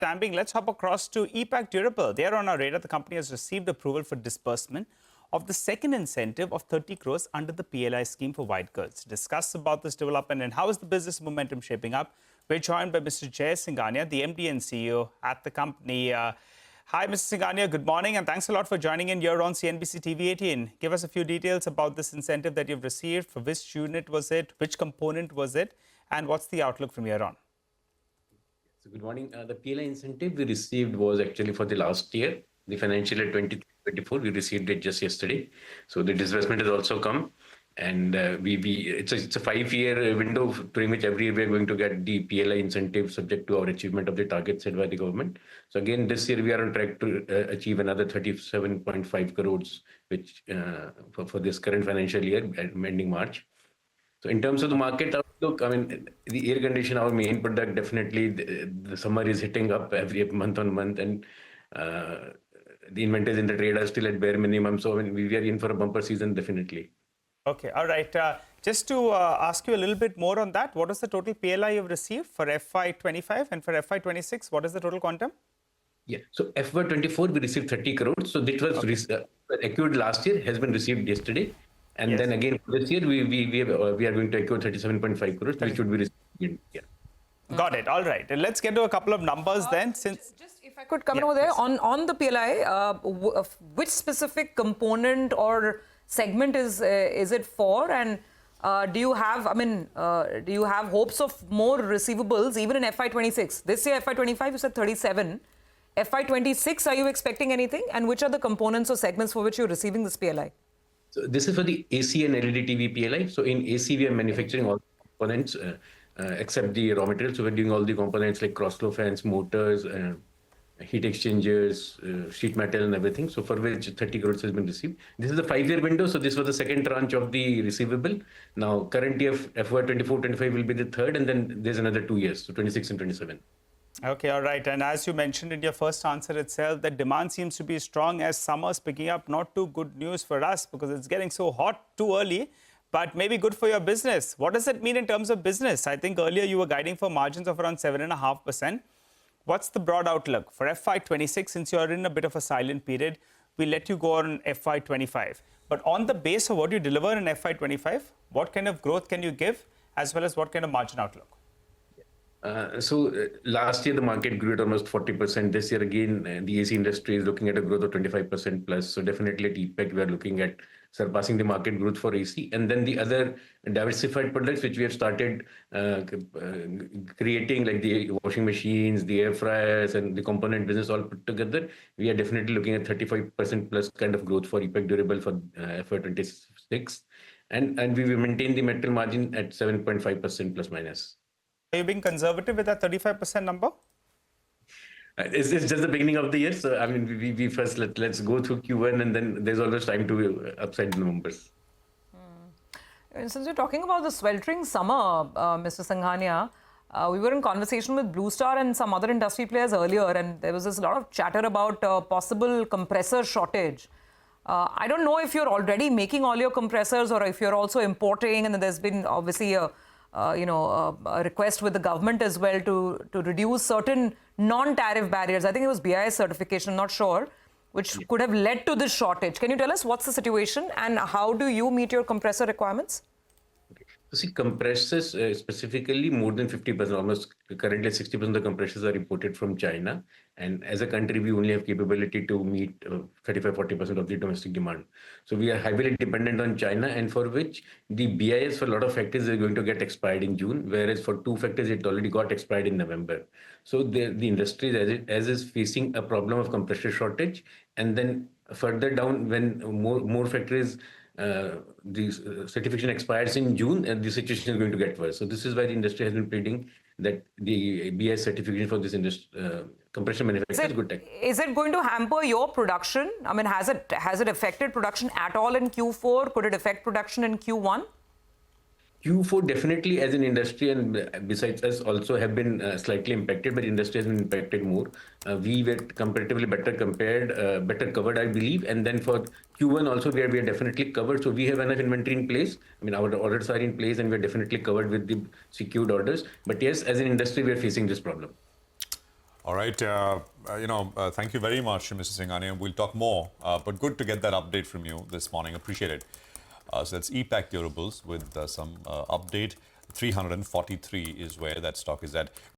Stamping, let's hop across to EPACK Durable. They are on our radar. The company has received approval for disbursement of the second incentive of 30 crores under the PLI scheme for white goods. To discuss about this development and how is the business momentum shaping up, we're joined by Mr. Ajay Singhania, the MD and CEO at the company. Hi, Mr. Singhania. Good morning, and thanks a lot for joining in here on CNBC-TV18. Give us a few details about this incentive that you've received. For which unit was it? Which component was it? And what's the outlook from here on? So good morning. The PLI incentive we received was actually for the last year, the financial year 2024. We received it just yesterday. So the disbursement has also come, and it's a 5-year window during which every year we are going to get the PLI incentive subject to our achievement of the target set by the government. So again, this year we are on track to achieve another 37.5 crores, which for this current financial year ending March. So in terms of the market outlook, I mean, the air condition, our main product, definitely the summer is hitting up every month on month, and the inventories in the trade are still at bare minimum. So I mean, we are in for a bumper season, definitely. Okay, all right. Just to ask you a little bit more on that, what is the total PLI you've received for FY25 and for FY26? What is the total quantum? Yeah, so FY24 we received 30 crores. So this was accrued last year, has been received yesterday. And then again, this year, we are going to accrue 37.5 crores, which should be received. Yeah. Got it. All right. And let's get to a couple of numbers then. Since just if I could come in over there, on the PLI, which specific component or segment is it for? And do you have, do you have hopes of more receivables even in FY26? This year, FY25, you said 37. FY26, are you expecting anything? And which are the components or segments for which you're receiving this PLI? So this is for the AC and LED TV PLI. So in AC, we are manufacturing all components except the raw materials. So we're doing all the components like cross-flow fans, motors, heat exchangers, sheet metal and everything. So for which 30 crores has been received. This is a 5-year window. So this was the second tranche of the receivable. Now current year FY24-25 will be the third, and then there's another 2 years, so 26 and 27. Okay, all right. And as you mentioned in your first answer itself, that demand seems to be strong as summer's picking up. Not too good news for us because it's getting so hot too early, but maybe good for your business. What does it mean in terms of business? I think earlier you were guiding for margins of around 7.5%. What's the broad outlook for FY26? Since you're in a bit of a silent period, we'll let you go on FY25. But on the base of what you deliver in FY25, what kind of growth can you give, as well as what kind of margin outlook? Last year, the market grew at almost 40%. This year, again, the AC industry is looking at a growth of 25% plus. So definitely at EPACK, we are looking at surpassing the market growth for AC. And then the other diversified products, which we have started creating, like the washing machines, the air fryers, and the component business all put together, we are definitely looking at 35% plus kind of growth for EPACK Durable for FY26. And we will maintain the metal margin at 7.5% plus minus. Are you being conservative with that 35% number? It's just the beginning of the year. So, I mean, we first let's go through Q1, and then there's always time to upside the numbers. And since you're talking about the sweltering summer, Mr. Singhania, we were in conversation with Blue Star and some other industry players earlier, and there was this lot of chatter about possible compressor shortage. I don't know if you're already making all your compressors or if you're also importing, and there's been obviously a request with the government as well to reduce certain non-tariff barriers. I think it was BIS certification, I'm not sure, which could have led to this shortage. Can you tell us what's the situation and how do you meet your compressor requirements? So see, compressors specifically more than 50%, almost currently 60% of the compressors are imported from China. And as a country, we only have capability to meet 35-40% of the domestic demand. So we are heavily dependent on China, and for which the BIS for a lot of factories is going to get expired in June, whereas for 2 factories, it already got expired in November. So the industry as is facing a problem of compressor shortage. And then further down, when more factories the certification expires in June, and the situation is going to get worse. So this is why the industry has been pleading that the BIS certification for this industry, compression manufacturer is good tech. Is it going to hamper your production? I mean, has it affected production at all in Q4? Could it affect production in Q1? Q4 definitely as an industry, and besides us also have been slightly impacted, but industry has been impacted more. We were comparatively better covered, I believe. And then for Q1 also, we are definitely covered. So we have enough inventory in place. I mean, our orders are in place and we're definitely covered with the secured orders. But yes, as an industry, we are facing this problem. All right. Thank you very much, Mr. Singhania. We'll talk more, but good to get that update from you this morning. Appreciate it. So that's EPACK Durables with some update. 343 is where that stock is at.